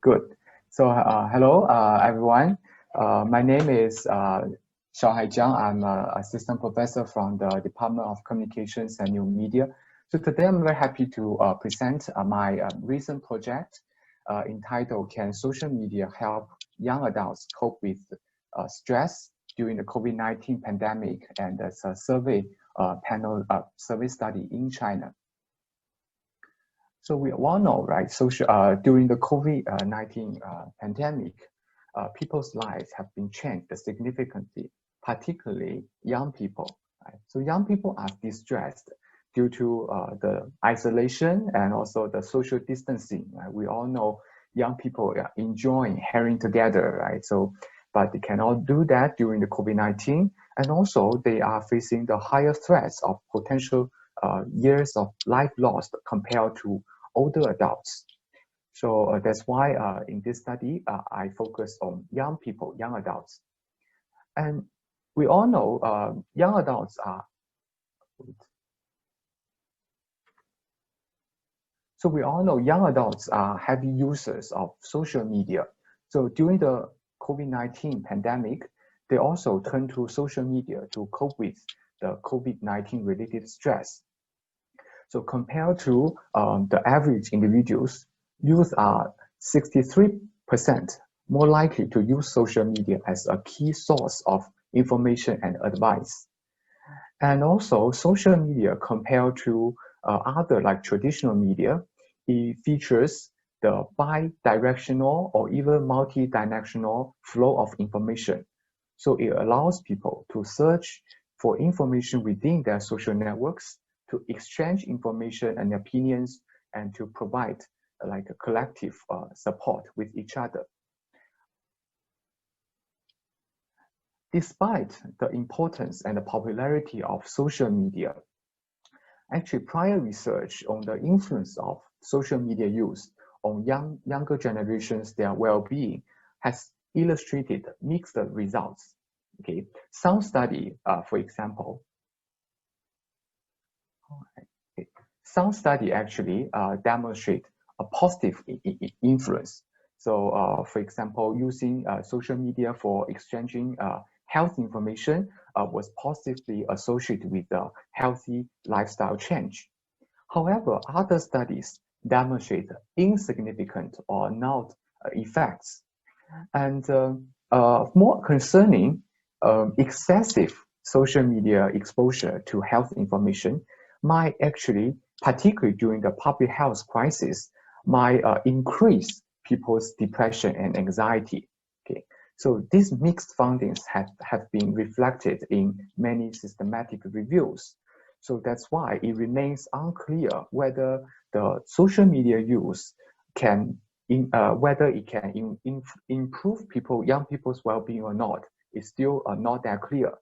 Good. Hello, everyone. My name is Xiaohai Jiang. I'm an assistant professor from the Department of Communications and New Media. So today I'm very happy to present my recent project entitled "Can Social Media Help Young Adults Cope with Stress During the COVID-19 Pandemic?" And that's a survey panel survey study in China. So we all know, right? During the COVID-19 pandemic, people's lives have been changed significantly, particularly young people. Right? So young people are distressed due to the isolation and also the social distancing. Right? We all know young people are enjoying hanging together, right? But they cannot do that during the COVID-19, and also they are facing the higher threats of potential years of life lost compared to older adults. So that's why in this study, I focus on young people, young adults. And we all know young adults are, heavy users of social media. So during the COVID-19 pandemic, they also turn to social media to cope with the COVID-19 related stress. So compared to the average individuals, youth are 63% more likely to use social media as a key source of information and advice. And also social media compared to other like traditional media, it features the bi-directional or even multi-directional flow of information. So it allows people to search for information within their social networks, to exchange information and opinions, and to provide like a collective support with each other. Despite the importance and the popularity of social media, actually prior research on the influence of social media use on younger generations, their well-being, has illustrated mixed results. Okay, some study, for example, some study actually demonstrate a positive influence. So, for example, using social media for exchanging health information was positively associated with a healthy lifestyle change. However, other studies demonstrate insignificant or not effects. And more concerning, excessive social media exposure to health information might actually, particularly during the public health crisis, might increase people's depression and anxiety. Okay, so these mixed findings have been reflected in many systematic reviews. So that's why it remains unclear whether the social media use can whether it can improve young people's well-being or not. Is still not that clear.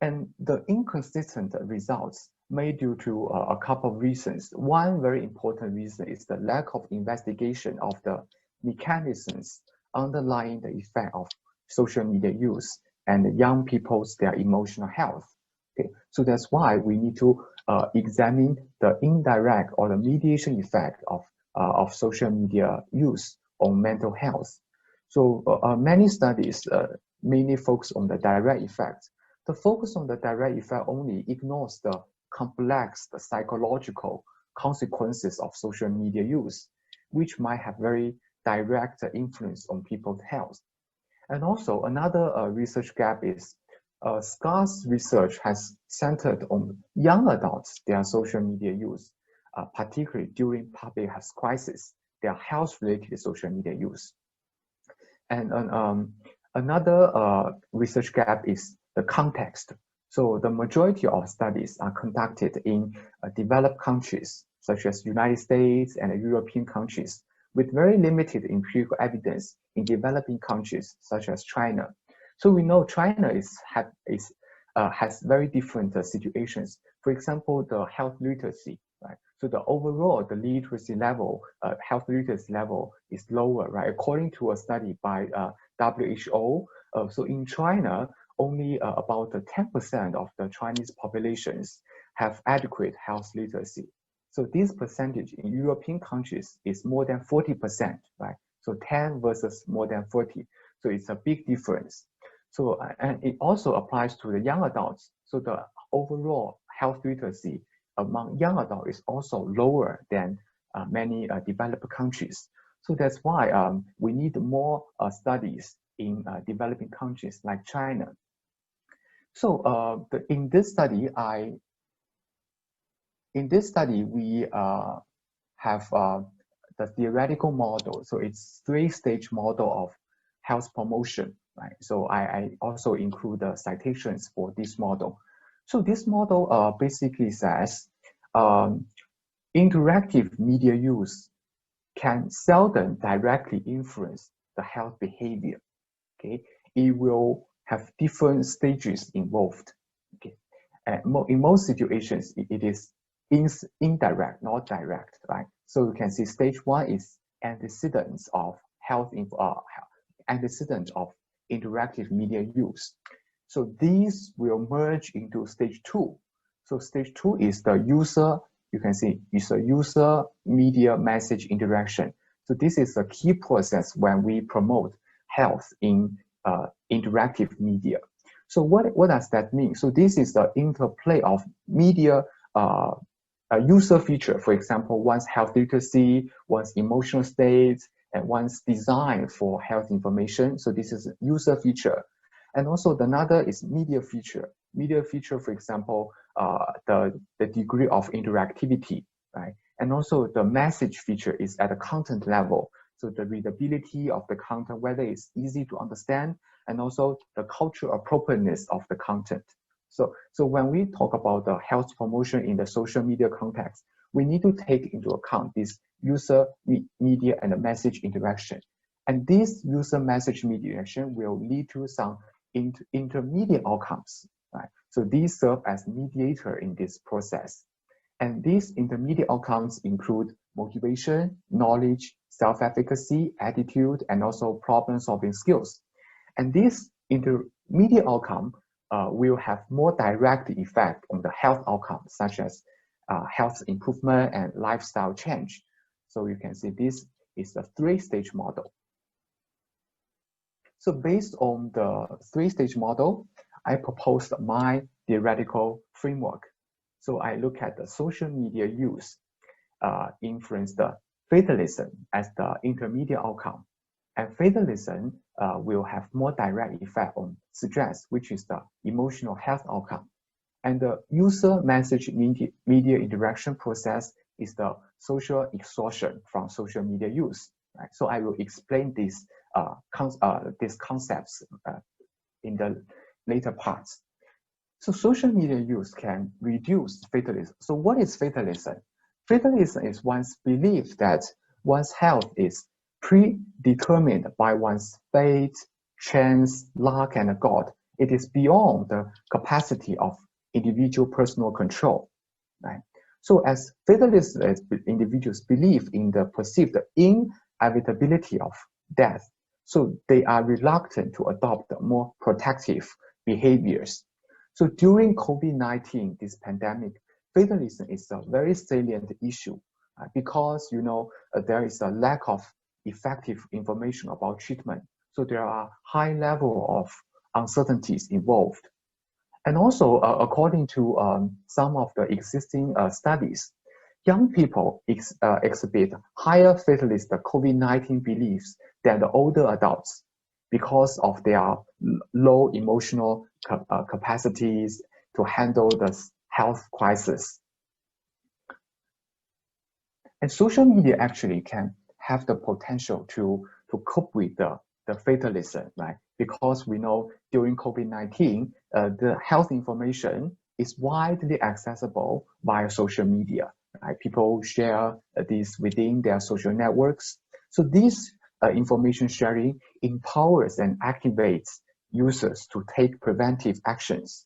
And the inconsistent results may due to a couple of reasons. One very important reason is the lack of investigation of the mechanisms underlying the effect of social media use and young people's their emotional health. Okay, so that's why we need to examine the indirect or the mediation effect of social media use on mental health. So many studies mainly focus on the direct effect. The focus on the direct effect only ignores the complex psychological consequences of social media use, which might have very direct influence on people's health. And also another research gap is scarce research has centered on young adults, their social media use, particularly during public health crisis, their health-related social media use. And another research gap is the context. So the majority of studies are conducted in developed countries, such as United States and European countries, with very limited empirical evidence in developing countries, such as China. So we know China has very different situations. For example, the health literacy, right? So the overall, the literacy level, health literacy level is lower, right? According to a study by WHO, so in China, only about 10% of the Chinese populations have adequate health literacy. So this percentage in European countries is more than 40%, right? So 10 versus more than 40. So it's a big difference. So, and it also applies to the young adults. So the overall health literacy among young adults is also lower than many developed countries. So that's why we need more studies in developing countries like China. So in this study, we have the theoretical model. So it's three-stage model of health promotion, right? So I also include the citations for this model. So this model basically says interactive media use can seldom directly influence the health behavior. Okay, it will have different stages involved. Okay, and in most situations, it is indirect, not direct, right? So you can see stage one is antecedents of antecedent of interactive media use. So these will merge into stage two. So stage two is the user, you can see it's a user media message interaction. So this is a key process when we promote health in interactive media. So what does that mean? So this is the interplay of media user feature, for example, one's health literacy, one's emotional state, and one's design for health information. So this is a user feature. And also another is media feature. Media feature, for example, the degree of interactivity, right? And also the message feature is at a content level. So the readability of the content, whether it's easy to understand, and also the cultural appropriateness of the content. So when we talk about the health promotion in the social media context, we need to take into account this user media and the message interaction. And this user message media interaction will lead to some intermediate outcomes, right? So these serve as mediator in this process. And these intermediate outcomes include motivation, knowledge, self-efficacy, attitude, and also problem-solving skills. And this intermediate outcome will have more direct effect on the health outcomes, such as health improvement and lifestyle change. So you can see this is a three-stage model. So based on the three-stage model, I proposed my theoretical framework. So I look at the social media use influence the fatalism as the intermediate outcome. And fatalism will have more direct effect on stress, which is the emotional health outcome. And the user message media interaction process is the social exhaustion from social media use. Right? So I will explain these concepts in the later parts. So social media use can reduce fatalism. So what is fatalism? Fatalism is one's belief that one's health is predetermined by one's fate, chance, luck, and God. It is beyond the capacity of individual personal control. Right? So as fatalists, as individuals believe in the perceived inevitability of death, so they are reluctant to adopt more protective behaviors. So during COVID-19, this pandemic, fatalism is a very salient issue because there is a lack of effective information about treatment. So there are high level of uncertainties involved. And also, according to some of the existing studies, young people exhibit higher fatalist COVID-19 beliefs than the older adults because of their low emotional capacities to handle the health crisis. And social media actually can have the potential to cope with the fatalism, right? Because we know during COVID-19, the health information is widely accessible via social media, right? People share this within their social networks. So this information sharing empowers and activates users to take preventive actions.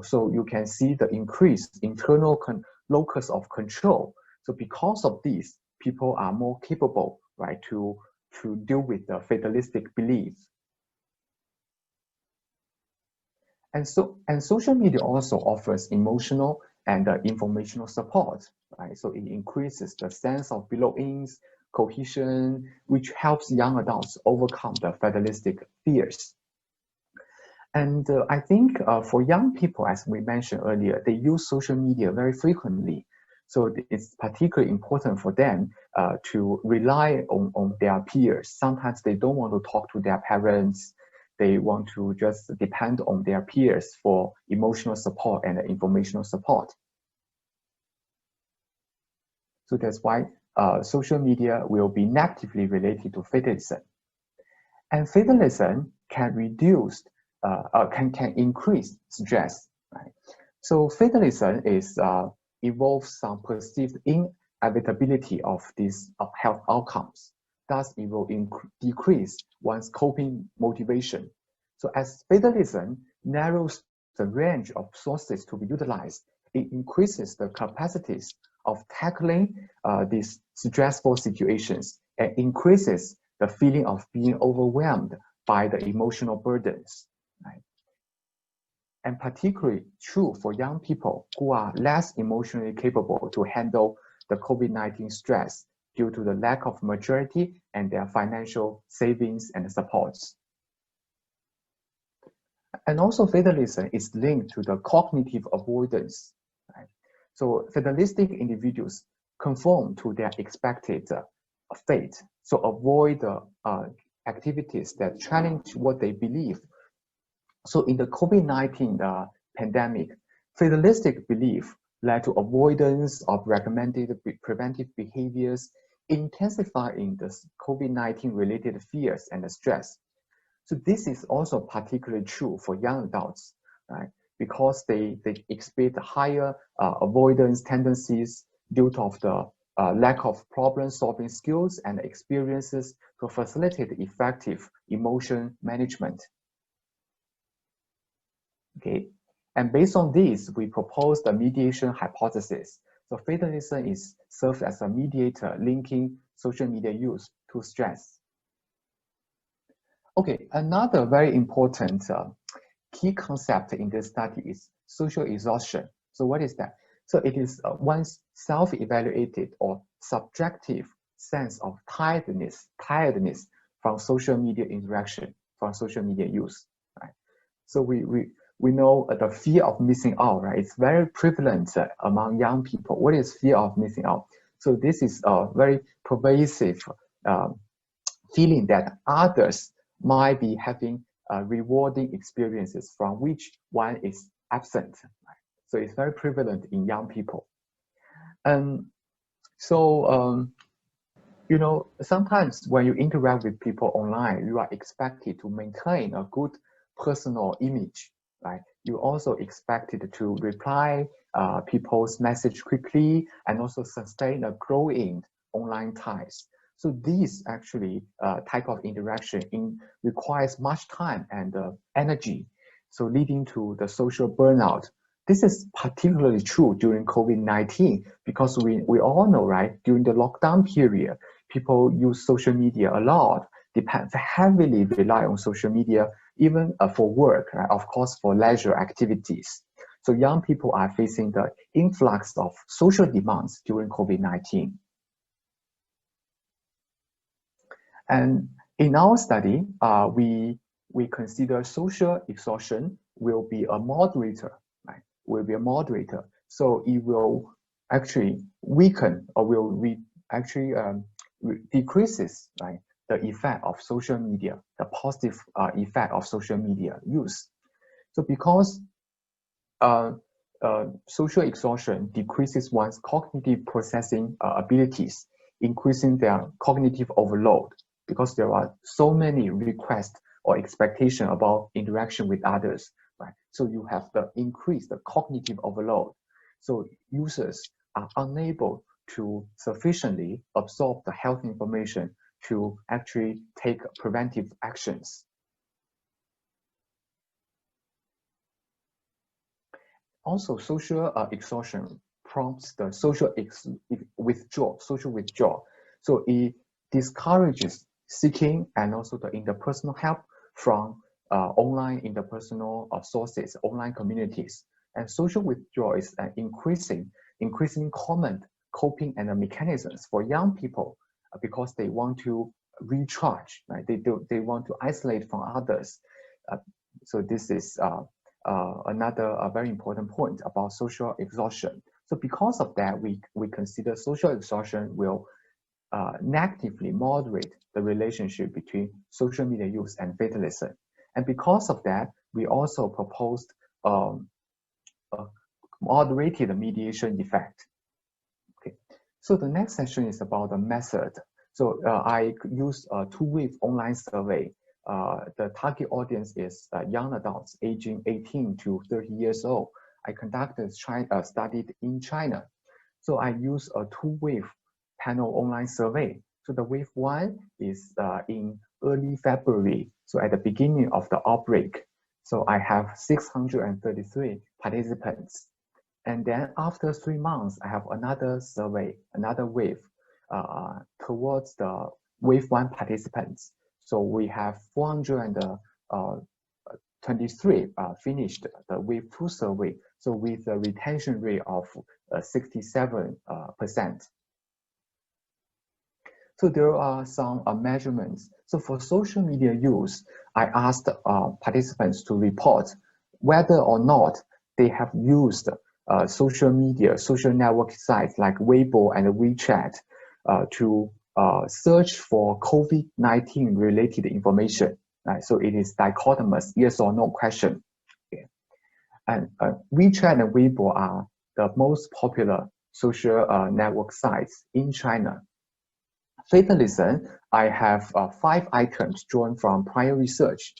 So you can see the increased internal locus of control. So because of this, people are more capable, right, to deal with the fatalistic beliefs. And social media also offers emotional and informational support. right? So it increases the sense of belongings, cohesion, which helps young adults overcome the fatalistic fears. And I think for young people, as we mentioned earlier, they use social media very frequently. So it's particularly important for them to rely on their peers. Sometimes they don't want to talk to their parents. They want to just depend on their peers for emotional support and informational support. So that's why social media will be negatively related to fatalism. And fatalism can reduce, can increase stress, right? So fatalism involves some perceived inevitability of these health outcomes. Thus, it will decrease one's coping motivation. So as fatalism narrows the range of sources to be utilized, it increases the capacities of tackling these stressful situations and increases the feeling of being overwhelmed by the emotional burdens, right? And particularly true for young people who are less emotionally capable to handle the COVID-19 stress due to the lack of maturity and their financial savings and supports. And also fatalism is linked to the cognitive avoidance, right? So fatalistic individuals conform to their expected fate. So avoid the activities that challenge what they believe. So in the COVID-19 pandemic, fatalistic belief led to avoidance of recommended preventive behaviors, intensifying the COVID-19 related fears and the stress. So this is also particularly true for young adults, right? Because they exhibit higher avoidance tendencies due to the lack of problem-solving skills and experiences to facilitate effective emotion management. Okay, and based on this, we propose the mediation hypothesis. So fatalism serves as a mediator linking social media use to stress. Okay, another very important key concept in this study is social exhaustion. So what is that? So it is one's self-evaluated or subjective sense of tiredness from social media interaction, from social media use, right? So we know the fear of missing out, right? It's very prevalent among young people. What is fear of missing out? So this is a very pervasive feeling that others might be having rewarding experiences from which one is absent. Right? So it's very prevalent in young people. You know, sometimes when you interact with people online, you are expected to maintain a good personal image, right? You also expected to reply people's message quickly and also sustain a growing online ties. So this actually type of interaction requires much time and energy, so leading to the social burnout. This is particularly true during COVID-19 because we all know, right, during the lockdown period, people use social media a lot, heavily rely on social media, even for work, right? Of course, for leisure activities. So young people are facing the influx of social demands during COVID-19. And in our study, we consider social exhaustion will be a moderator, right? Will be a moderator. So it will actually weaken or decreases, right, the effect of social media, the positive effect of social media use. So because social exhaustion decreases one's cognitive processing abilities, increasing their cognitive overload, because there are so many requests or expectation about interaction with others, right? So you have the increased cognitive overload. So users are unable to sufficiently absorb the health information to actually take preventive actions. Also, social exhaustion prompts the social withdrawal. So it discourages seeking and also the interpersonal help from online interpersonal sources, online communities. And social withdrawal is an increasing coping and the mechanisms for young people because they want to recharge, right? They want to isolate from others. So this is another very important point about social exhaustion. So because of that, we consider social exhaustion will negatively moderate the relationship between social media use and fatalism. And because of that, we also proposed a moderated mediation effect. Okay, so the next section is about the method. So I used a two-wave online survey. The target audience is young adults aging 18 to 30 years old. I conducted studied in China. So I used a two-wave panel online survey. So the wave one is in early February, so at the beginning of the outbreak. So I have 633 participants. And then after 3 months, I have another survey, another wave towards the wave one participants. So we have 423 finished the wave two survey. So with a retention rate of 67%. So there are some measurements. So for social media use, I asked participants to report whether or not they have used social media, social network sites like Weibo and WeChat to search for COVID-19 related information. Right? So it is dichotomous, yes or no question. Okay. And WeChat and Weibo are the most popular social network sites in China. Fatalism, I have 5 items drawn from prior research.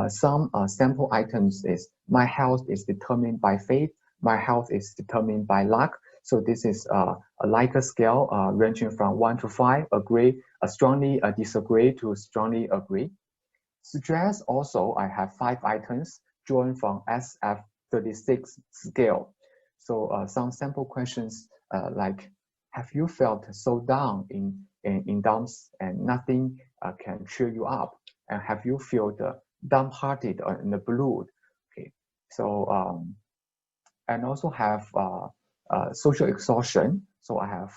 Some sample items is my health is determined by fate, my health is determined by luck. So this is a Likert scale ranging from 1 to 5, agree, strongly disagree to strongly agree. Stress also, I have 5 items drawn from SF36 scale. So some sample questions like, have you felt so down in dumps and nothing can cheer you up? And have you felt downhearted or in the blue? Okay, so and also have social exhaustion. So I have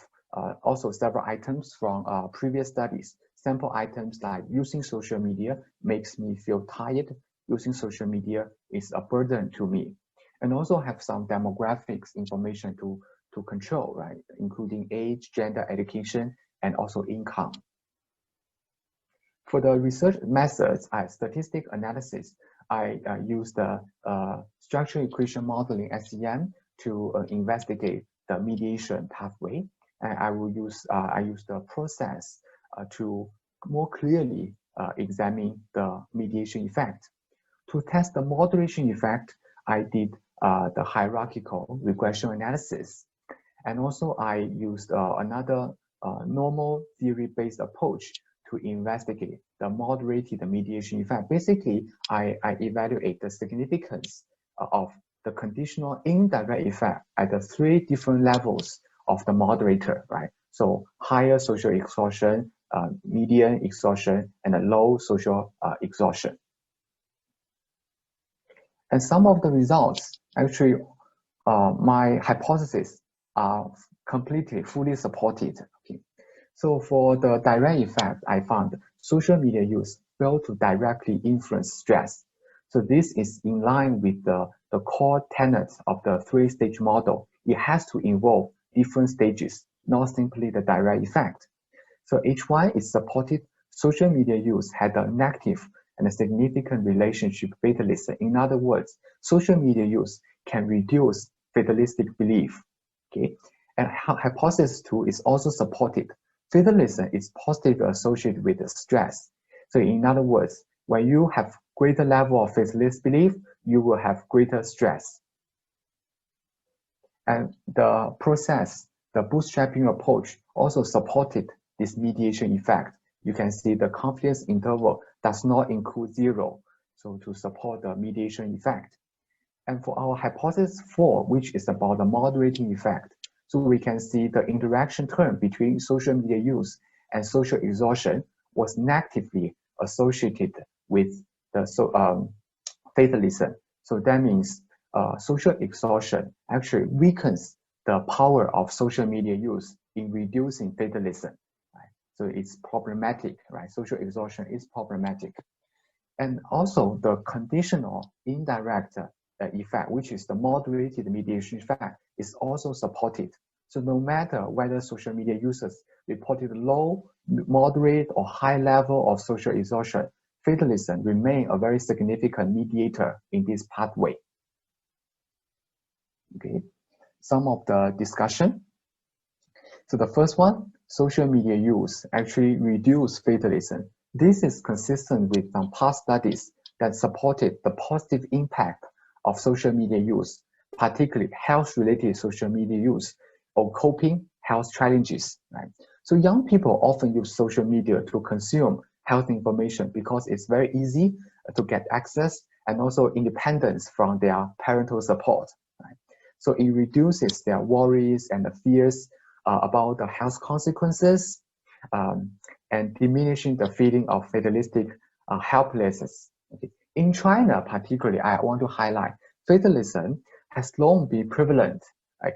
also several items from previous studies. Sample items like using social media makes me feel tired. Using social media is a burden to me. And also have some demographics information to control, right? Including age, gender, education, and also income. For the research methods, statistic analysis, I use the structural equation modeling SEM to investigate the mediation pathway. And I use the process to more clearly examine the mediation effect. To test the moderation effect, I did the hierarchical regression analysis. And also I used another normal theory-based approach to investigate the moderated mediation effect. Basically, I evaluate the significance of the conditional indirect effect at the 3 different levels of the moderator, right? So higher social exhaustion, medium exhaustion, and a low social exhaustion. And some of the results, actually, my hypothesis are completely, fully supported. Okay. So for the direct effect, I found social media use failed to directly influence stress. So this is in line with the core tenets of the 3-stage model. It has to involve different stages, not simply the direct effect. So H1 is supported. Social media use had a negative and a significant relationship with fatalism. In other words, social media use can reduce fatalistic belief. Okay, and hypothesis 2 is also supported. Fatalism is positively associated with stress. So in other words, when you have greater level of fatalist belief, you will have greater stress. And the process, the bootstrapping approach also supported this mediation effect. You can see the confidence interval does not include 0, so to support the mediation effect. And for our hypothesis 4, which is about the moderating effect, so we can see the interaction term between social media use and social exhaustion was negatively associated with the fatalism. So that means social exhaustion actually weakens the power of social media use in reducing fatalism. Right? So it's problematic, right? Social exhaustion is problematic. And also the conditional indirect effect, which is the moderated mediation effect, is also supported. So no matter whether social media users reported low, moderate, or high level of social exhaustion, fatalism remains a very significant mediator in this pathway. Okay, some of the discussion. So the first one, social media use actually reduce fatalism. This is consistent with some past studies that supported the positive impact of social media use, particularly health-related social media use or coping health challenges. Right? So young people often use social media to consume health information because it's very easy to get access and also independence from their parental support. Right? So it reduces their worries and the fears about the health consequences and diminishing the feeling of fatalistic helplessness. Okay. In China, particularly, I want to highlight fatalism has long been prevalent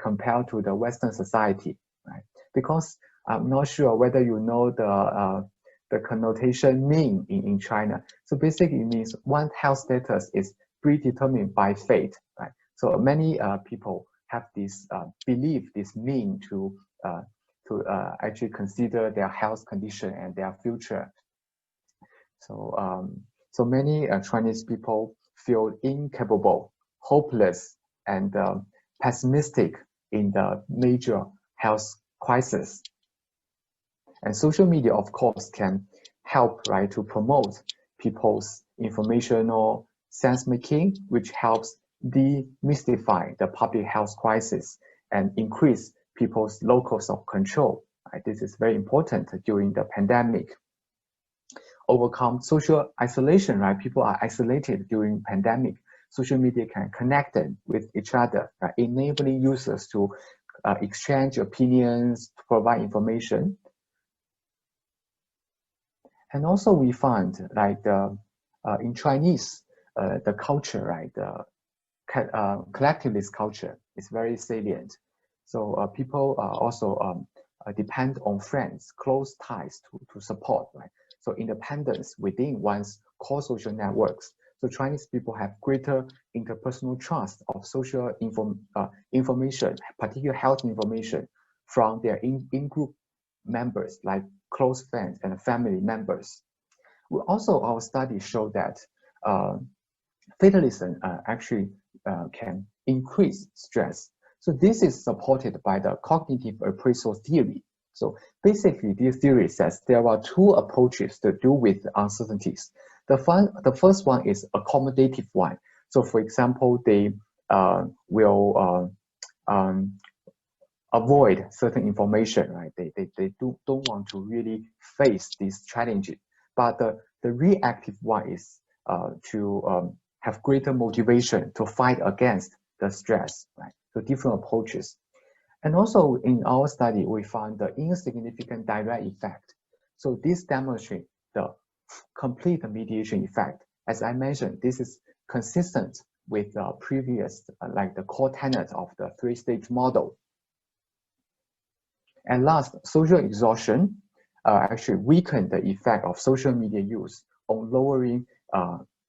compared to the Western society, right? Because I'm not sure whether you know the connotation mean in China. So basically, it means one's health status is predetermined by fate, right? So many people have this belief, this mean to actually consider their health condition and their future. So, so many Chinese people feel incapable, hopeless, and pessimistic in the major health crisis. And social media, of course, can help, right, to promote people's informational sense-making, which helps demystify the public health crisis and increase people's locus of control. Right? This is very important during the pandemic. Overcome social isolation, right? People are isolated during pandemic. Social media can connect them with each other, right? Enabling users to exchange opinions, to provide information. And also we find like in Chinese, the culture, right? The collectivist culture is very salient. So people also depend on friends, close ties to support, right? So independence within one's core social networks. So Chinese people have greater interpersonal trust of social information, particularly health information, from their in-group members like close friends and family members. Also, our studies show that fatalism actually can increase stress. So this is supported by the cognitive appraisal theory. So basically, this theory says there are two approaches to deal with uncertainties. The first one is accommodative one. So for example, they will avoid certain information, right? They don't want to really face these challenges. But the reactive one is to have greater motivation to fight against the stress, right? So different approaches. And also in our study, we found the insignificant direct effect. So this demonstrates the complete mediation effect. As I mentioned, this is consistent with the previous, like the core tenet of the three-stage model. And last, social exhaustion actually weakened the effect of social media use on lowering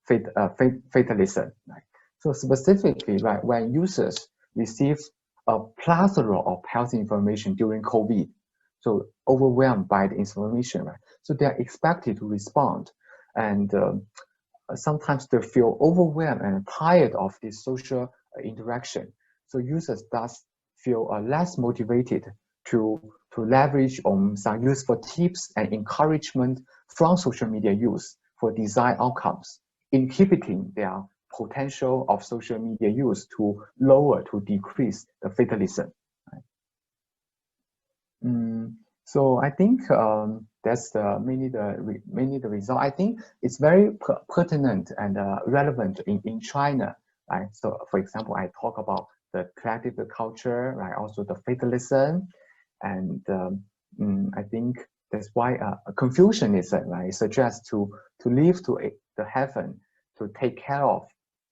fatalism. Right? So specifically, right, when users receive a plethora of health information during COVID, so overwhelmed by the information, right? So they are expected to respond, and sometimes they feel overwhelmed and tired of this social interaction. So users thus feel less motivated to leverage on some useful tips and encouragement from social media use for desired outcomes, inhibiting their potential of social media use to decrease the fatalism. Right? So I think that's mainly the result. I think it's very pertinent and relevant in China. Right? So for example, I talk about the collective culture, right? Also the fatalism, and I think that's why Confucianism, right, suggests to live to the heaven, to take care of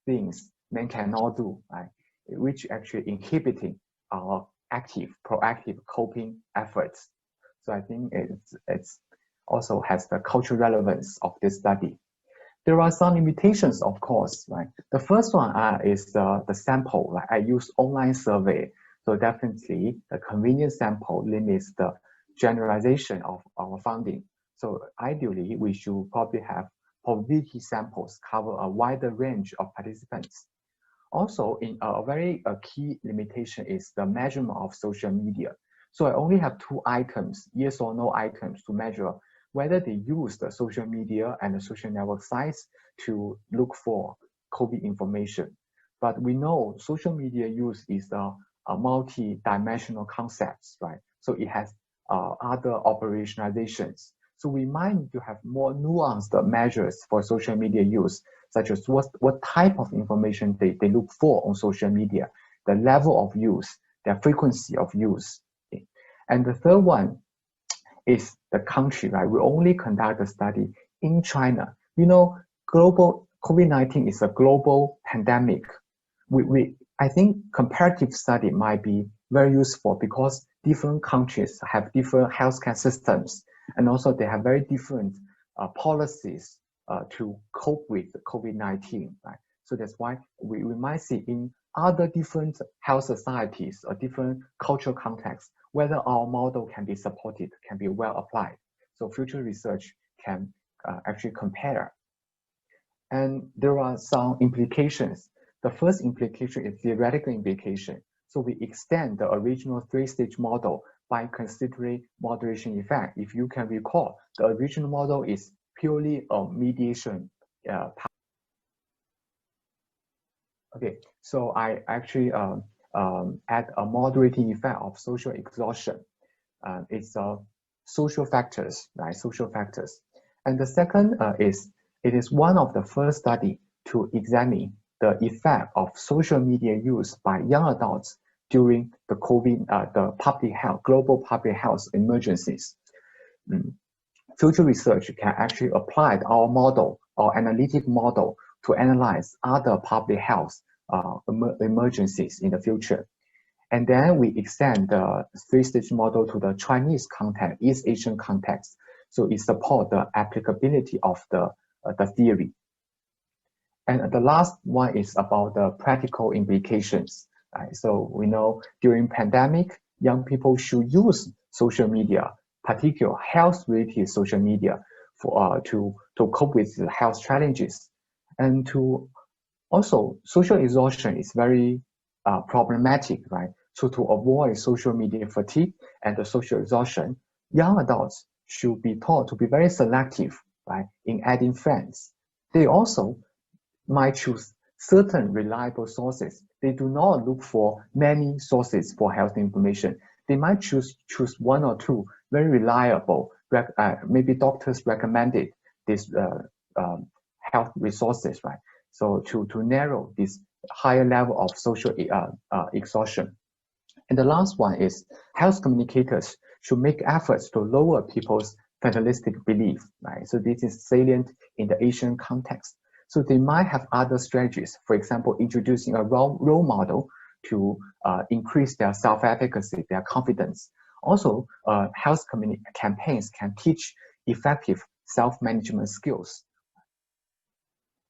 things men cannot do, right, which actually inhibiting our proactive coping efforts. So I think it's also has the cultural relevance of this study. There are some limitations, of course, right? The first one is the sample. Like I use online survey, so definitely the convenient sample limits the generalization of our finding. So ideally, we should probably have probability samples cover a wider range of participants. Also, in a very key limitation is the measurement of social media. So I only have two items, yes or no items, to measure whether they use the social media and the social network sites to look for COVID information. But we know social media use is a multi-dimensional concept, right? So it has other operationalizations. So we might need to have more nuanced measures for social media use, such as what type of information they look for on social media, the level of use, their frequency of use. And the third one is the country, right? We only conduct a study in China. You know, global COVID-19 is a global pandemic. I think comparative study might be very useful because different countries have different healthcare systems, and also they have very different policies to cope with COVID-19, right? So that's why we might see in other different health societies or different cultural contexts, whether our model can be supported, can be well applied. So future research can actually compare. And there are some implications. The first implication is theoretical implication. So we extend the original three-stage model by considering moderation effect. If you can recall, the original model is purely a mediation. Okay, so I actually add a moderating effect of social exhaustion. It's social factors, right? Social factors. And the second is, it is one of the first study to examine the effect of social media use by young adults during the the public health, global public health emergencies. Future research can actually apply our model, our analytic model, to analyze other public health emergencies in the future. And then we extend the three-stage model to the Chinese context, East Asian context. So it supports the applicability of the theory. And the last one is about the practical implications. Right? So we know during pandemic, young people should use social media, particularly health-related social media, for to cope with the health challenges. And to also, social exhaustion is very problematic, right? So to avoid social media fatigue and the social exhaustion, young adults should be taught to be very selective, right, in adding friends. They also might choose certain reliable sources. They do not look for many sources for health information. They might choose one or two very reliable, maybe doctors recommended this health resources, right? So to narrow this higher level of social exhaustion. And the last one is health communicators should make efforts to lower people's fatalistic belief, right? So this is salient in the Asian context. So they might have other strategies, for example, introducing a role model to increase their self-efficacy, their confidence. Also, health campaigns can teach effective self-management skills.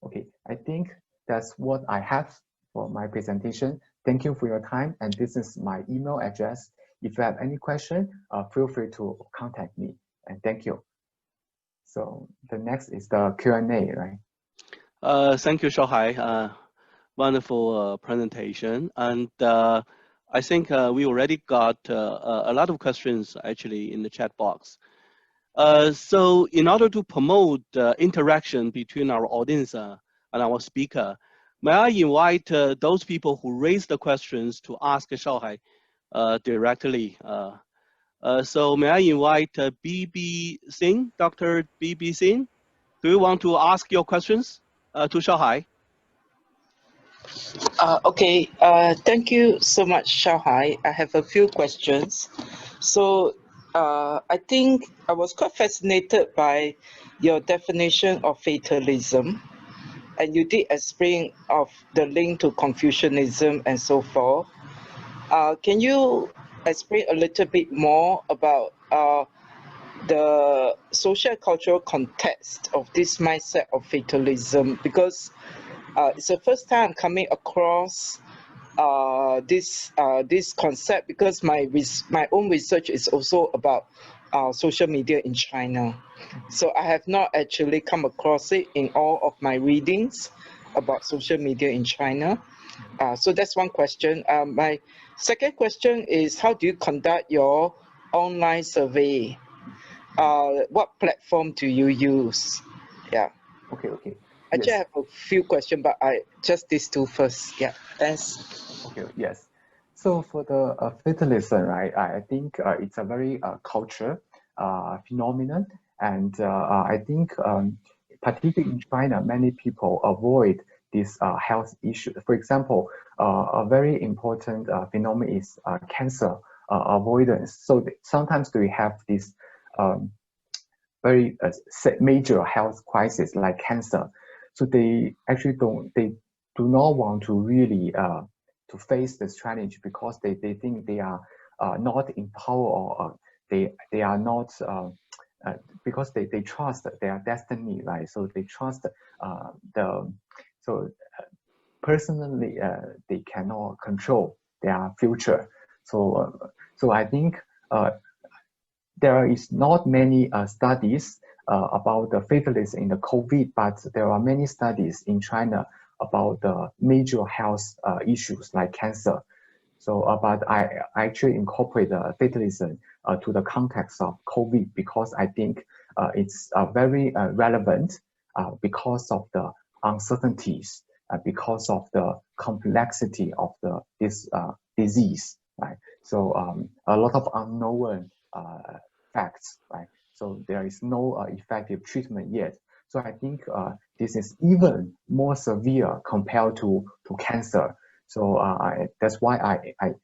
Okay, I think that's what I have for my presentation. Thank you for your time, and this is my email address. If you have any question, feel free to contact me, and thank you. So the next is the Q&A, right? Thank you, Shaohai. Wonderful presentation. And I think we already got a lot of questions actually in the chat box. So in order to promote interaction between our audience and our speaker, may I invite those people who raised the questions to ask Shaohai directly. So may I invite BB Singh, Dr. BB Singh? Do you want to ask your questions to Shaohai? Okay, thank you so much, Shaohai. I have a few questions. So I think I was quite fascinated by your definition of fatalism, and you did explain of the link to Confucianism and so forth. Can you explain a little bit more about the social cultural context of this mindset of fatalism? Because it's the first time I'm coming across this concept, because my own research is also about social media in China. So I have not actually come across it in all of my readings about social media in China. So that's one question. My second question is, how do you conduct your online survey? What platform do you use? Yeah. Okay. Actually, Yes. I have a few questions, but just these two first. Yeah. Thanks. Okay. Yes. So for the fatalism, right? I think it's a very culture phenomenon, and I think particularly in China, many people avoid this health issue. For example, a very important phenomenon is cancer avoidance. So sometimes we have this um, very major health crisis like cancer. So they actually do not want to really to face this challenge because they think they are not in power, or they are not because they trust their destiny, right? So they trust the so personally they cannot control their future. So I think there is not many studies about the fatalism in the COVID, but there are many studies in China about the major health issues like cancer. So, but I actually incorporate the fatalism to the context of COVID because I think it's very relevant because of the uncertainties, because of the complexity of this disease, right? So a lot of unknown facts, right? So there is no effective treatment yet. So I think this is even more severe compared to cancer. So that's why I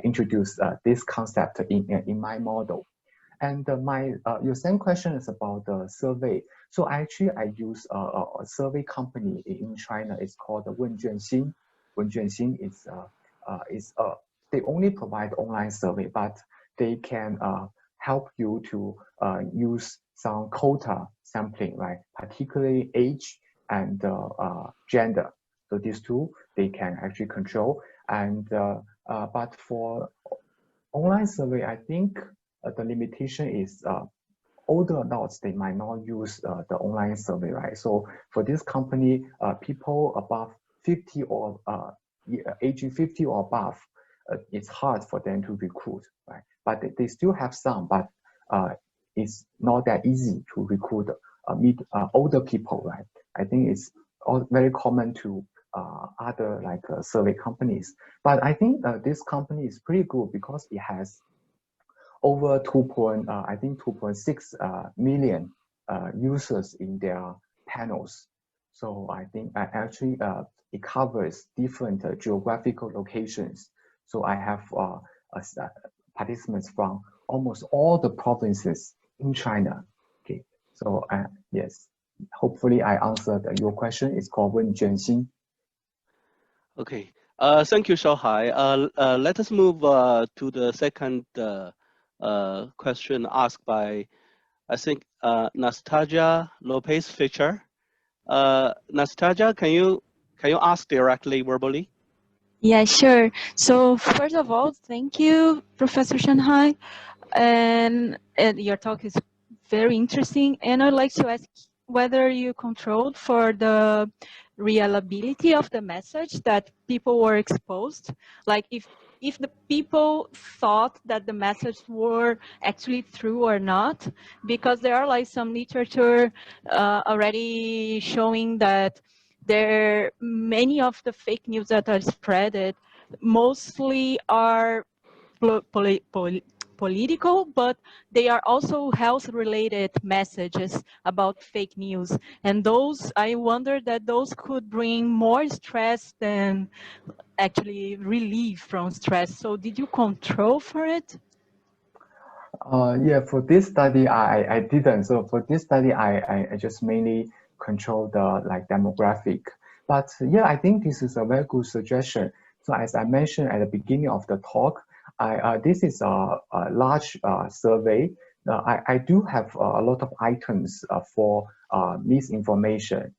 introduced this concept in my model. And your second question is about the survey. So actually, I use a survey company in China. It's called Wenjuanxin. Wenjuanxin is they only provide online survey, but they can help you to use some quota sampling, right? Particularly age and gender. So these two they can actually control. And but for online survey, I think the limitation is older adults, they might not use the online survey, right? So for this company, people above 50 or aging 50 or above, it's hard for them to recruit, right? But they still have some, but it's not that easy to recruit older people, right? I think it's very common to other like survey companies. But I think this company is pretty good because it has over 2.6 million users in their panels. So I think actually it covers different geographical locations. So I have participants from almost all the provinces in China. Okay, so yes, hopefully I answered your question. It's called Wenjuanxin. Okay. Thank you, Shaohai. Let us move to the second question asked by, I think, Nastasia Lopez Fischer. Nastasia, can you ask directly verbally? Yeah, sure. So first of all, thank you, Professor Shanghai, and your talk is very interesting. And I'd like to ask whether you controlled for the reliability of the message that people were exposed, like if the people thought that the message were actually true or not, because there are like some literature already showing that many of the fake news that are spreaded mostly are political, but they are also health-related messages about fake news. And those, I wonder that those could bring more stress than actually relief from stress. So did you control for it? Yeah, for this study, I didn't. So for this study, I just mainly control the like demographic. But yeah, I think this is a very good suggestion. So as I mentioned at the beginning of the talk, this is a large survey. I do have a lot of items for misinformation,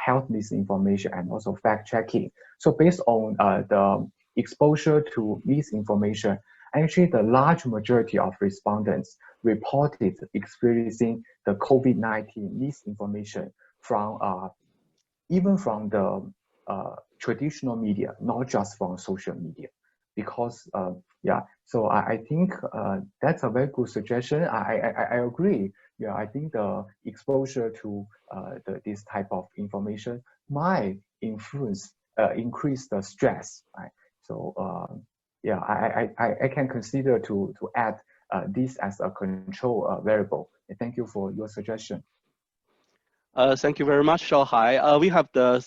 health misinformation, and also fact checking. So based on the exposure to misinformation, actually the large majority of respondents reported experiencing the COVID-19 misinformation from even from the traditional media, not just from social media. Because yeah, so I think that's a very good suggestion. I agree. Yeah, I think the exposure to this type of information might influence increase the stress, right? So yeah, I can consider to add this as a control variable. Thank you for your suggestion. Thank you very much, Xiaohai. We have the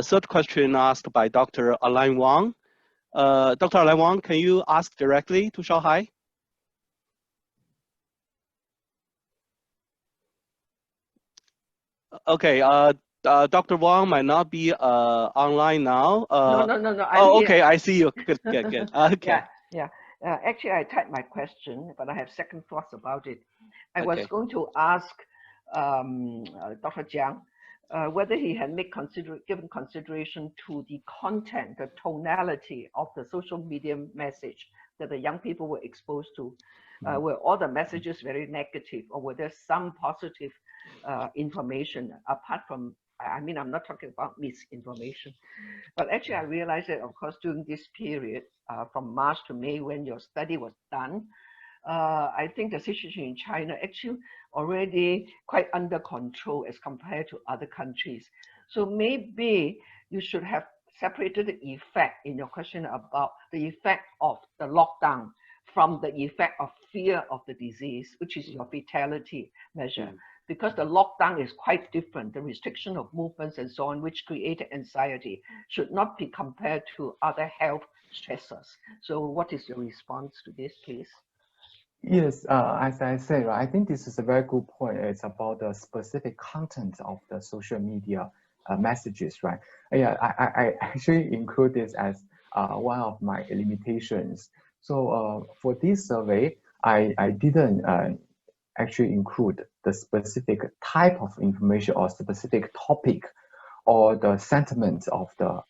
third question asked by Dr. Alain Wang. Dr. Alain Wang, can you ask directly to Xiaohai? Okay, Dr. Wang might not be online now. No. Oh, okay, I see you. Good. Okay. Yeah. Actually, I typed my question, but I have second thoughts about it. I was Okay. going to ask Dr. Jiang whether he had given consideration to the content, the tonality of the social media message that the young people were exposed to. Were all the messages very negative, or were there some positive information apart from, I mean, I'm not talking about misinformation, but actually I realized that, of course, during this period from March to May, when your study was done, I think the situation in China actually already quite under control as compared to other countries. So maybe you should have separated the effect in your question about the effect of the lockdown from the effect of fear of the disease, which is your fatality measure. Because the lockdown is quite different, the restriction of movements and so on, which created anxiety, should not be compared to other health stressors. So what is your response to this, please? Yes, as I say, right, I think this is a very good point. It's about the specific content of the social media messages, right? Yeah, I actually include this as one of my limitations. So for this survey, I didn't actually include the specific type of information or specific topic or the sentiment of the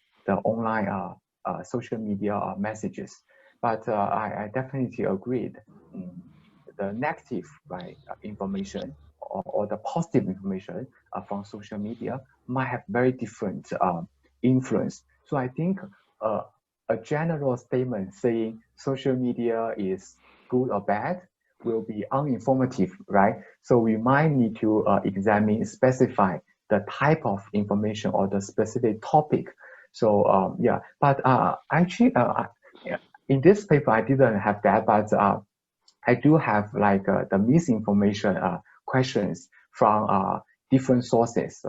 online social media messages. But I definitely agreed. The negative, right, information or the positive information from social media might have very different influence. So I think a general statement saying social media is good or bad will be uninformative, right? So we might need to examine, specify the type of information or the specific topic. So yeah, but actually in this paper, I didn't have that, but I do have like the misinformation questions from different sources,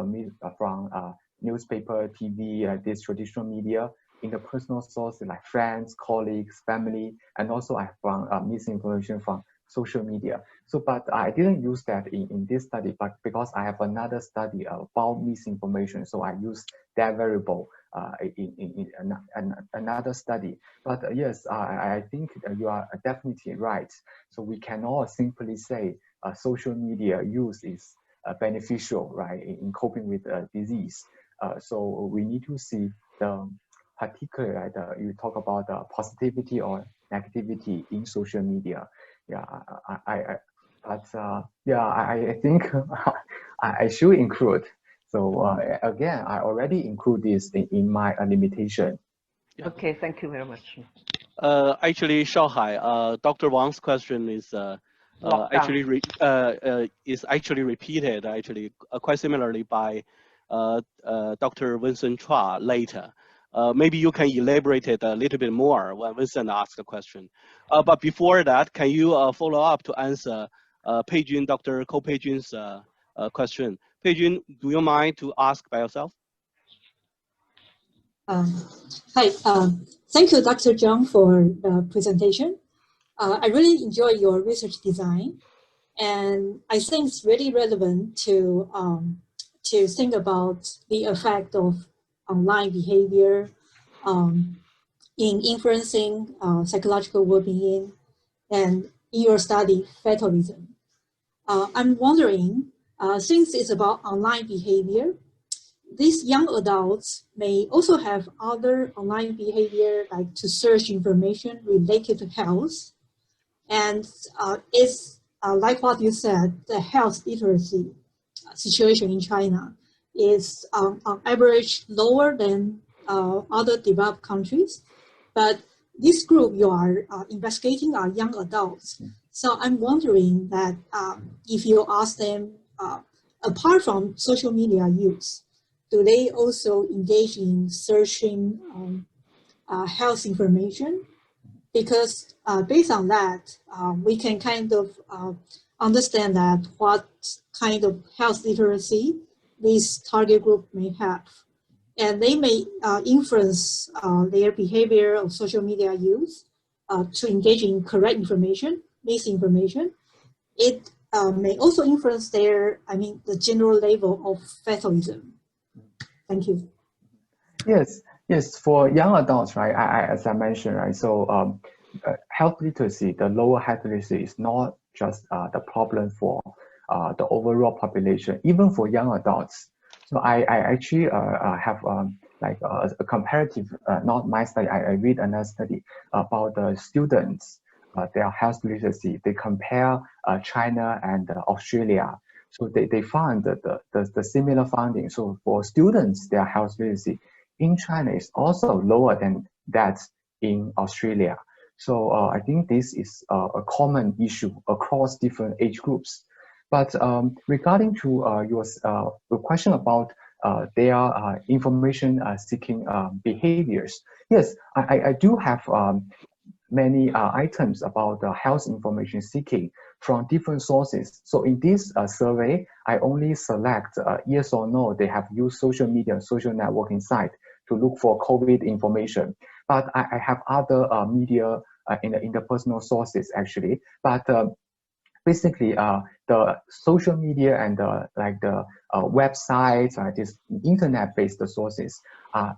from newspaper, TV, this traditional media, interpersonal sources like friends, colleagues, family, and also I found misinformation from social media. So, but I didn't use that in this study, but because I have another study about misinformation, so I used that variable in another study. But yes, I think you are definitely right. So we cannot simply say social media use is beneficial, right, in coping with disease. So we need to see the particular, right, you talk about the positivity or negativity in social media. Yeah, I think I should include. So again, I already include this in my limitation. Yeah. Okay, thank you very much. Actually, Xiaohai, Dr. Wang's question is actually repeated quite similarly by Dr. Vincent Chua later. Maybe you can elaborate it a little bit more when Vincent asks a question. But before that, can you follow up to answer Peijun, Dr. Ko Peijun's question? Peijun, do you mind to ask by yourself? Hi, thank you, Dr. Zhang, for the presentation. I really enjoy your research design, and I think it's really relevant to think about the effect of online behavior in influencing psychological well-being and in your study, fatalism. I'm wondering, since it's about online behavior, these young adults may also have other online behavior like to search information related to health. And it's like what you said, the health literacy situation in China is on average lower than other developed countries. But this group you are investigating are young adults. So I'm wondering that if you ask them, apart from social media use, do they also engage in searching health information? Because based on that, we can kind of understand that what kind of health literacy this target group may have. And they may influence their behavior of social media use to engage in correct information, misinformation. It may also influence their, the general level of fatalism. Thank you. Yes. For young adults, right? As I mentioned, right? So health literacy, the lower health literacy is not just the problem for the overall population, even for young adults. So I actually have a comparative, not my study. I read another study about the students, their health literacy. They compare China and Australia. So they found the similar findings. So for students, their health literacy in China is also lower than that in Australia. So I think this is a common issue across different age groups. But regarding to your question about their information seeking behaviors, yes, I do have many items about health information seeking from different sources. So in this survey, I only select yes or no, they have used social media, social networking site to look for COVID information. But I have other media in the interpersonal sources actually. But basically, the social media and the websites, these internet-based sources are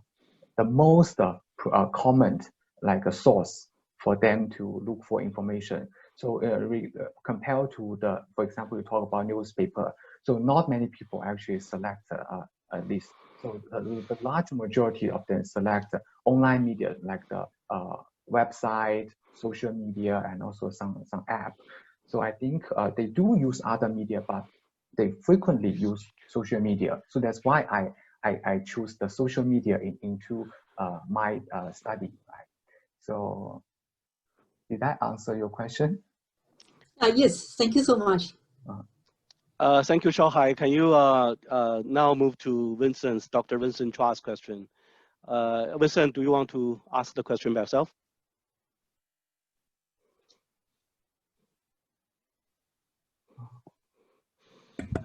the most common a source for them to look for information. So compared to for example, you talk about newspaper. So not many people actually select this. So the large majority of them select online media like the website, social media, and also some app. So I think they do use other media, but they frequently use social media. So that's why I choose the social media into my study. Right? So did that answer your question? Yes, thank you so much. Thank you, Xiaohai. Can you now move to Dr. Vincent Chua's question? Vincent, do you want to ask the question by yourself?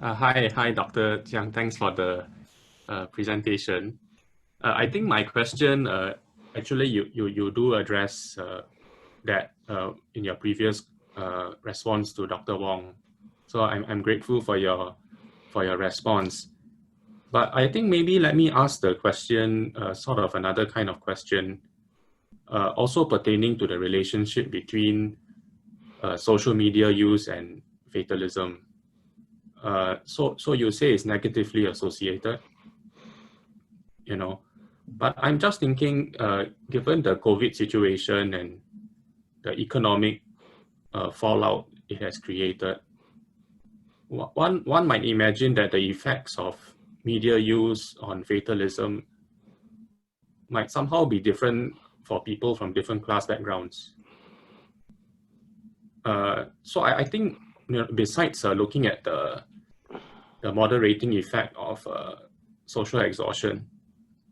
Hi, Dr. Jiang. Thanks for the presentation. I think my question, actually, you do address that in your previous response to Dr. Wong. So I'm grateful for your response. But I think maybe let me ask the question, sort of another kind of question, also pertaining to the relationship between social media use and fatalism. So you say it's negatively associated, but I'm just thinking, given the COVID situation and the economic fallout it has created, one might imagine that the effects of media use on fatalism might somehow be different for people from different class backgrounds. So I think, besides looking at the moderating effect of social exhaustion,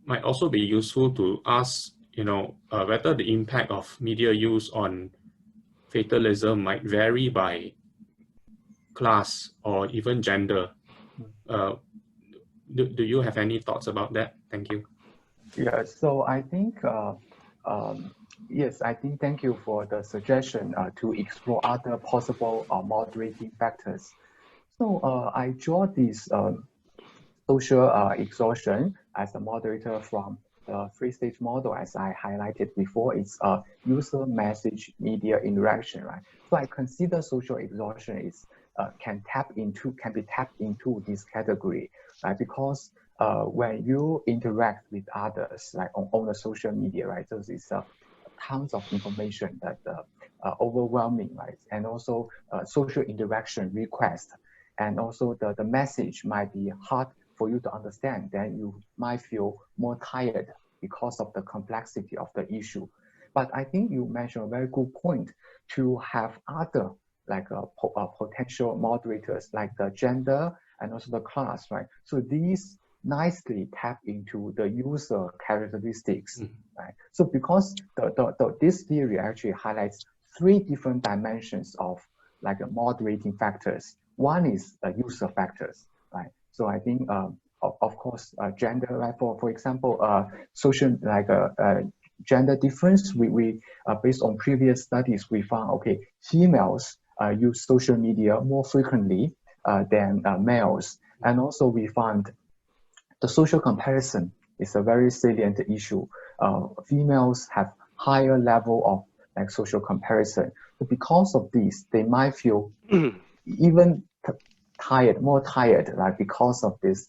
might also be useful to ask, whether the impact of media use on fatalism might vary by class or even gender. Do you have any thoughts about that? Thank you. Yeah, so I think, yes, I think thank you for the suggestion to explore other possible moderating factors. So I draw this social exhaustion as a moderator from the three-stage model, as I highlighted before, it's a user message media interaction, right? So I consider social exhaustion is can be tapped into this category, right? Because when you interact with others, like on the social media, right? So it's tons of information that overwhelming, right? And also social interaction request, and also the message might be hard for you to understand. Then you might feel more tired because of the complexity of the issue. But I think you mentioned a very good point to have other like potential moderators like the gender and also the class, right? So these nicely tap into the user characteristics, right? So because this theory actually highlights three different dimensions of like moderating factors. One is the user factors, right? So I think of course gender, right? For example, social like gender difference. We based on previous studies, we found okay, females use social media more frequently than males, and also we found the social comparison is a very salient issue. Females have higher level of like social comparison. But because of this, they might feel even more tired, right? Because of this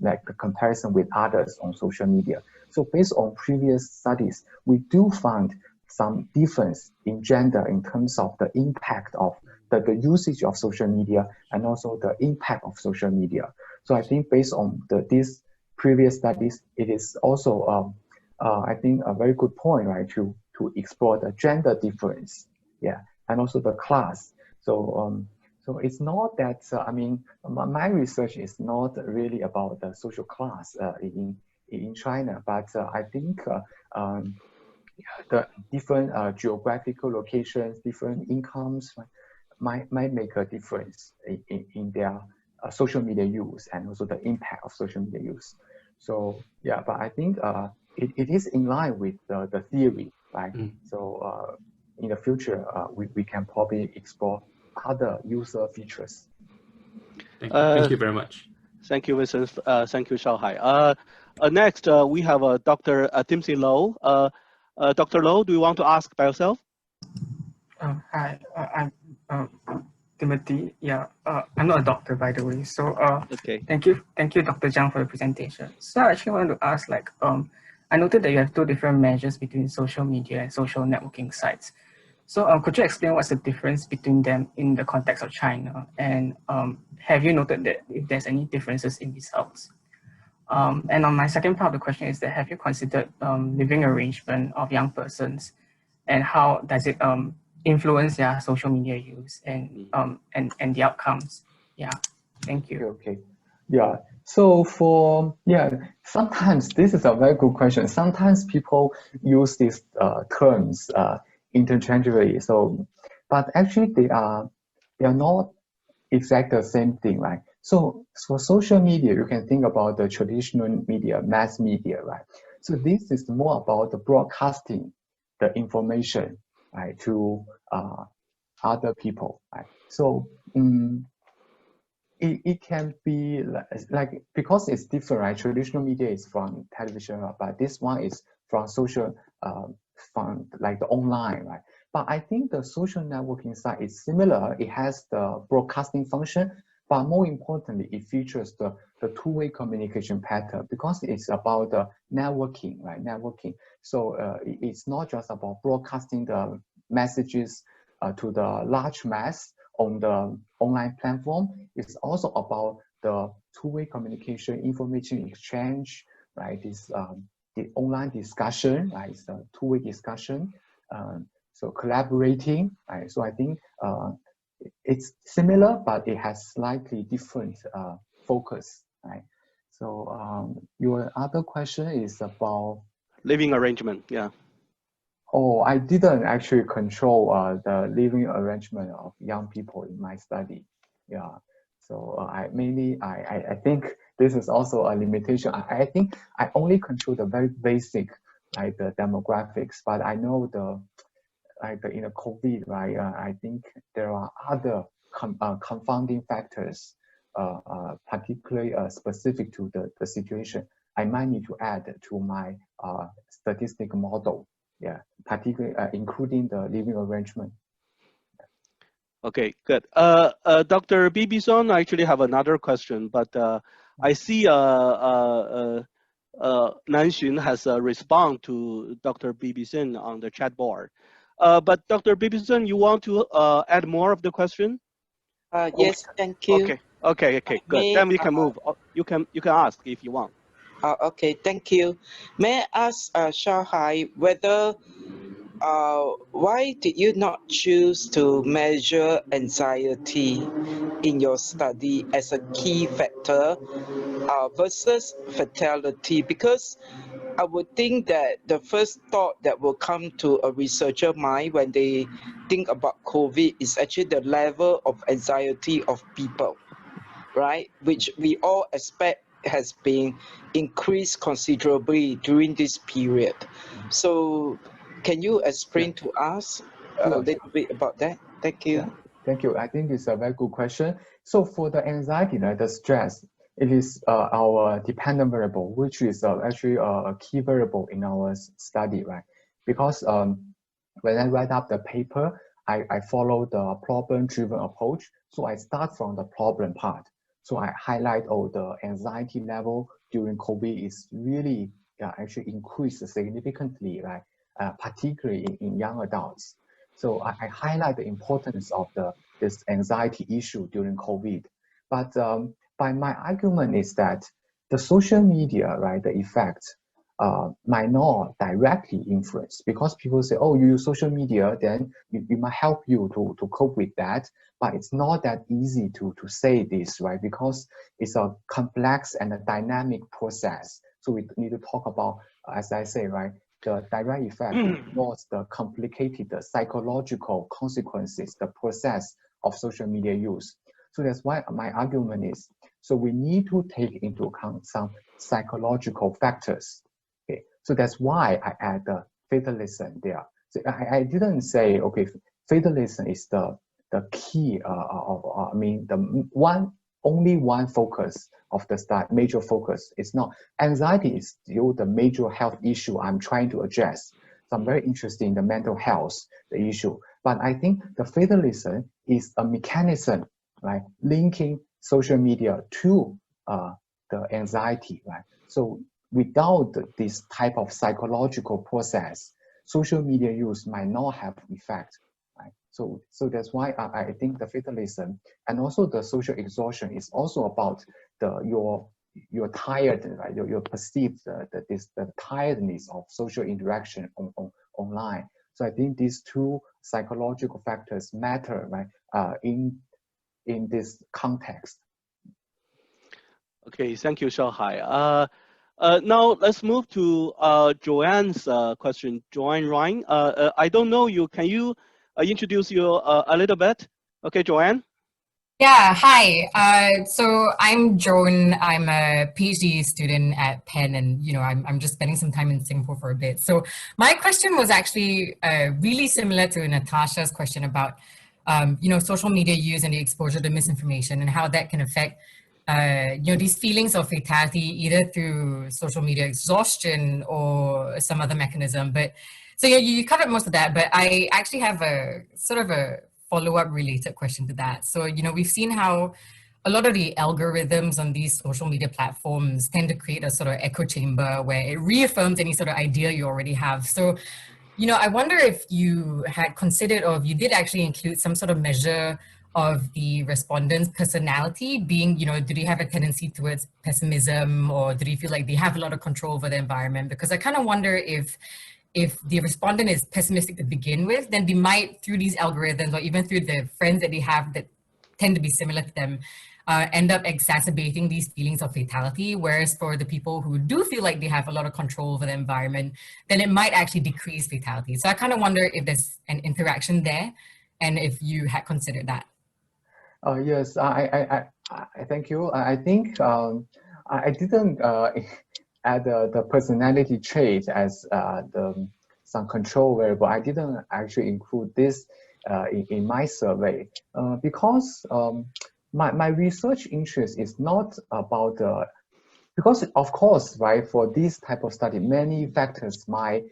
like the comparison with others on social media. So based on previous studies, we do find some difference in gender in terms of the impact of the usage of social media and also the impact of social media. So I think based on these previous studies, it is also I think a very good point, right, to explore the gender difference, yeah, and also the class. So so it's not that I mean my research is not really about the social class in China, but I think the different geographical locations, different incomes might make a difference in their social media use and also the impact of social media use. So yeah, but I think it is in line with the theory, right? So in the future, we can probably explore other user features. Thank you very much. Thank you, Vincent. Thank you, Xiaohai. Next, we have Dr. Timothy Low. Dr. Low, do you want to ask by yourself? Hi, I'm Timothy. Yeah, I'm not a doctor, by the way. So okay. Thank you, Dr. Zhang, for the presentation. So I actually wanted to ask, like, I noted that you have two different measures between social media and social networking sites. So could you explain what's the difference between them in the context of China? And have you noted that if there's any differences in results? And on my second part of the question is that have you considered living arrangement of young persons, and how does it influence their social media use and the outcomes? Yeah, thank you. Okay, yeah. So sometimes this is a very good question. Sometimes people use these terms interchangeably. So, but actually they are not exactly the same thing, right? So for social media, you can think about the traditional media, mass media, right? So this is more about the broadcasting the information, right, to other people, right? So it can be like because it's different, right? Traditional media is from television, but this one is from social, from like the online, right? But I think the social networking side is similar. It has the broadcasting function, but more importantly, it features the two-way communication pattern because it's about the networking, right? Networking. So it's not just about broadcasting the messages to the large mass on the online platform. It's also about the two-way communication, information exchange, right? This the online discussion, right? It's a two-way discussion. So collaborating, right? So I think it's similar, but it has slightly different focus, right? So your other question is about living arrangement, yeah. Oh, I didn't actually control the living arrangement of young people in my study. Yeah, so I think this is also a limitation. I think I only control the very basic, like the demographics, but I know in the COVID, right? I think there are other confounding factors, particularly specific to the situation. I might need to add to my statistical model. Yeah, particularly including the living arrangement. Okay, good. Dr. Bibison, I actually have another question, but I see Nanxun has responded to Dr. Bibison on the chat board. But Dr. Bibison, you want to add more of the question? Yes, thank you. Okay, good. Then we can move. You can ask if you want. Okay, thank you. May I ask Xiaohai whether why did you not choose to measure anxiety in your study as a key factor versus fatality? Because I would think that the first thought that will come to a researcher mind when they think about COVID is actually the level of anxiety of people, right? Which we all expect has been increased considerably during this period. So can you explain to us a little bit about that? Thank you. Yeah, thank you. I think it's a very good question. So for the anxiety, right, the stress, it is our dependent variable, which is actually a key variable in our study, right? Because when I write up the paper, I follow the problem-driven approach. So I start from the problem part. So I highlight, the anxiety level during COVID is really actually increased significantly, right? Particularly in young adults. So I highlight the importance of this anxiety issue during COVID. But by my argument is that the social media, right, the effect might not directly influence, because people say, oh, you use social media, then it might help you to cope with that. But it's not that easy to say this, right? Because it's a complex and a dynamic process. So we need to talk about, as I say, right, the direct effect ignores the complicated psychological consequences, the process of social media use. So that's why my argument is, so we need to take into account some psychological factors. Okay, so that's why I add the fatalism there. So I didn't say, okay, fatalism is the key only one focus of the major focus. It's not. Anxiety is still the major health issue I'm trying to address. So I'm very interested in the mental health, the issue. But I think the fatalism is a mechanism, right, linking social media to the anxiety, right? So without this type of psychological process, social media use might not have effect. Right? So that's why I think the fatalism and also the social exhaustion is also about your tired, right? Your perceived the tiredness of social interaction online. So I think these two psychological factors matter, right? In this context. Okay, thank you, Xiaohai. Now let's move to Joanne's question. Joanne Ryan, I don't know you. Can you introduce you a little bit? Okay, Joanne. Yeah, hi. So I'm Joan. I'm a PhD student at Penn, and I'm just spending some time in Singapore for a bit. So my question was actually really similar to Natasha's question about social media use and the exposure to misinformation and how that can affect these feelings of fatality either through social media exhaustion or some other mechanism. But so you covered most of that, but I actually have a sort of a follow-up related question to that. So, we've seen how a lot of the algorithms on these social media platforms tend to create a sort of echo chamber where it reaffirms any sort of idea you already have. So, I wonder if you had considered, or if you did actually include some sort of measure of the respondents' personality being, do they have a tendency towards pessimism, or do they feel like they have a lot of control over the environment? Because I kind of wonder if the respondent is pessimistic to begin with, then they might, through these algorithms or even through the friends that they have that tend to be similar to them, end up exacerbating these feelings of fatality. Whereas for the people who do feel like they have a lot of control over the environment, then it might actually decrease fatality. So I kind of wonder if there's an interaction there and if you had considered that. Yes, I thank you. I think I didn't add the personality trait as some control variable. I didn't actually include this in my survey because my research interest is not about because of course, right, for this type of study, many factors might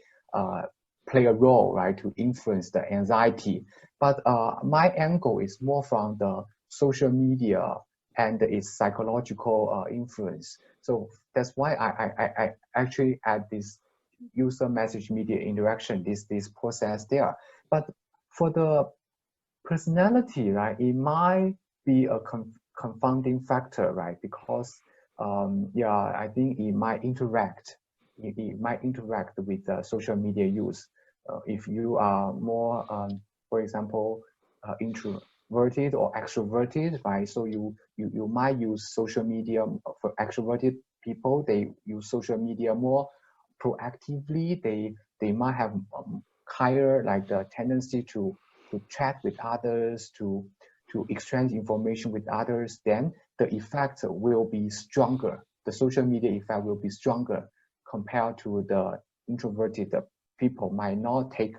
play a role, right, to influence the anxiety. But my angle is more from the social media and its psychological influence. So that's why I actually add this user message media interaction, this process there. But for the personality, right, it might be a confounding factor, right? Because yeah, I think it might interact. It might interact with social media use. If you are more, for example, introverted or extroverted, right? So you might use social media for extroverted people. They use social media more proactively. They might have higher like the tendency to chat with others, to exchange information with others. Then the effect will be stronger. The social media effect will be stronger compared to the introverted people might not take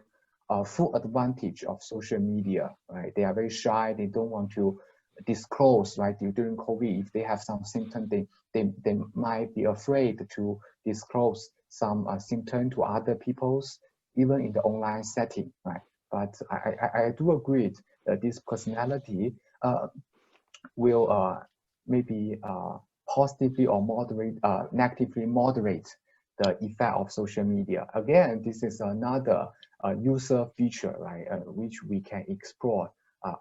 full advantage of social media, right? They are very shy. They don't want to disclose, right? During COVID, if they have some symptoms, they might be afraid to disclose some symptom to other people's, even in the online setting, right? But I do agree that this personality will maybe positively or negatively moderate the effect of social media. Again, this is another user feature, right, which we can explore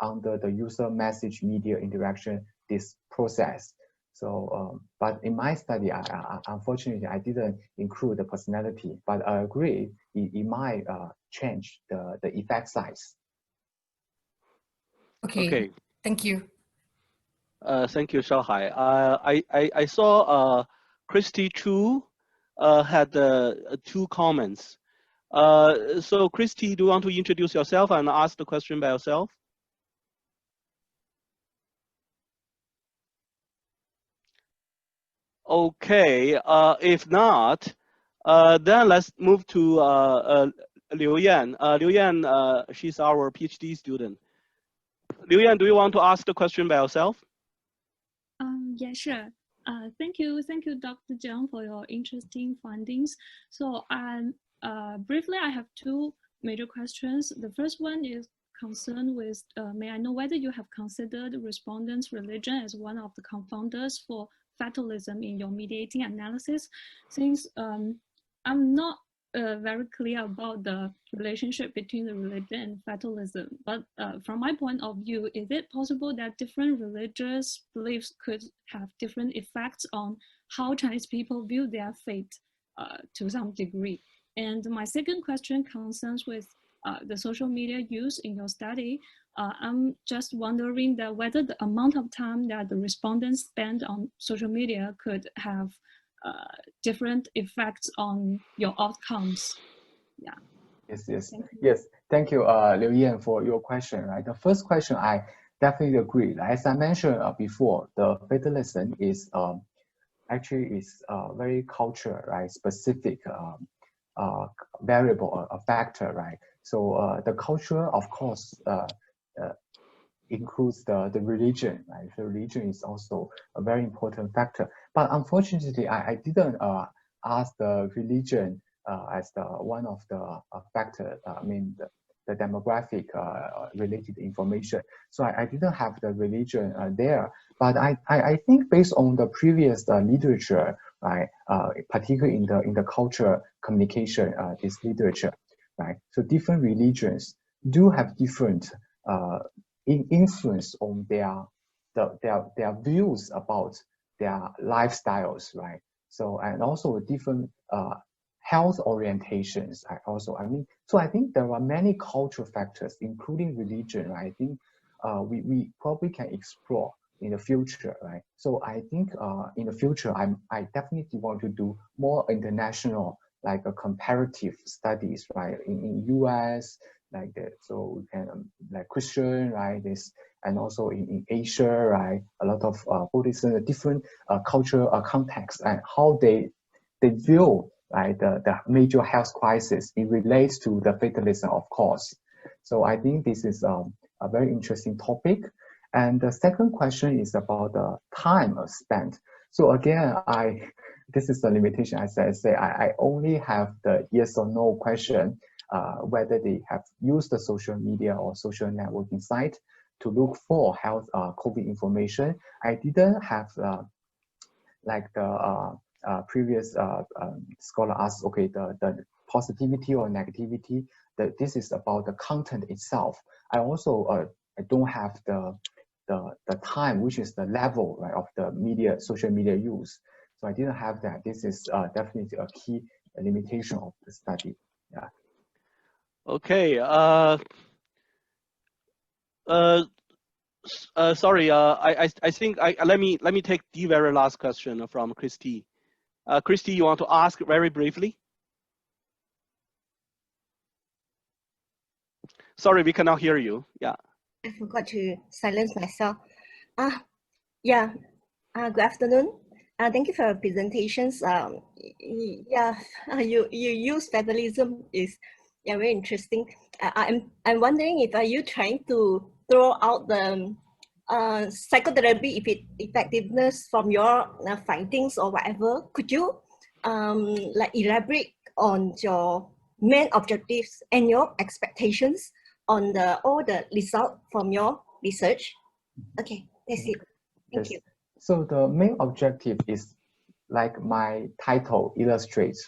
under the user message media interaction, this process. So, but in my study, unfortunately, I didn't include the personality, but I agree it might change the effect size. Okay. Thank you. Thank you, Xiaohai. I saw Christy Chu had 2 comments. So Christy, do you want to introduce yourself and ask the question by yourself? Okay, if not, then let's move to Liu Yan. Liu Yan, she's our PhD student. Liu Yan, do you want to ask the question by yourself? Yeah, sure. Thank you, Dr. Jiang, for your interesting findings. So, briefly, I have 2 major questions. The first one is concerned with, may I know whether you have considered respondents' religion as one of the confounders for fatalism in your mediating analysis? Since I'm not very clear about the relationship between the religion and fatalism, but from my point of view, is it possible that different religious beliefs could have different effects on how Chinese people view their fate to some degree? And my second question concerns with the social media use in your study. I'm just wondering that whether the amount of time that the respondents spend on social media could have different effects on your outcomes. Yeah. Yes. Thank you, Liu Yan, for your question. Right, the first question I definitely agree. As I mentioned before, the fatalism is actually very culture, right, specific variable, a factor, right. So the culture, of course, includes the religion, right? The religion is also a very important factor. But unfortunately, I didn't ask the religion as the one of the factor. I mean, the demographic related information. So I didn't have the religion there. But I think based on the previous literature, right, particularly in the culture communication, this literature, right. So different religions do have different influence on their views about their lifestyles, right? So, and also different health orientations. So I think there are many cultural factors, including religion, right? I think we probably can explore in the future, right? So I think in the future, I definitely want to do more international, like a comparative studies, right? In US, like that, so we can like Christian, right? This, and also in Asia, right? A lot of Buddhism, different cultural context and how they view, right, the major health crisis. It relates to the fatalism, of course. So I think this is a very interesting topic. And the second question is about the time spent. So again, this is the limitation. As I say, I only have the yes or no question, whether they have used the social media or social networking site to look for health COVID information. I didn't have like the previous scholar asked, okay, the positivity or negativity, that this is about the content itself. I also I don't have the time, which is the level, right, of the media, social media use. So I didn't have that. This is definitely a key limitation of the study. Yeah. Okay. Sorry. I think let me take the very last question from Christy. Christy, you want to ask very briefly? Sorry, we cannot hear you. Yeah. I forgot to silence myself. Yeah. Good afternoon. Thank you for your presentations. Yeah, you use federalism is very interesting. I'm wondering if are you trying to throw out the psychotherapy effectiveness from your findings or whatever? Could you like elaborate on your main objectives and your expectations on all the results from your research? Okay, that's it. Thank you. So the main objective is, like my title illustrates,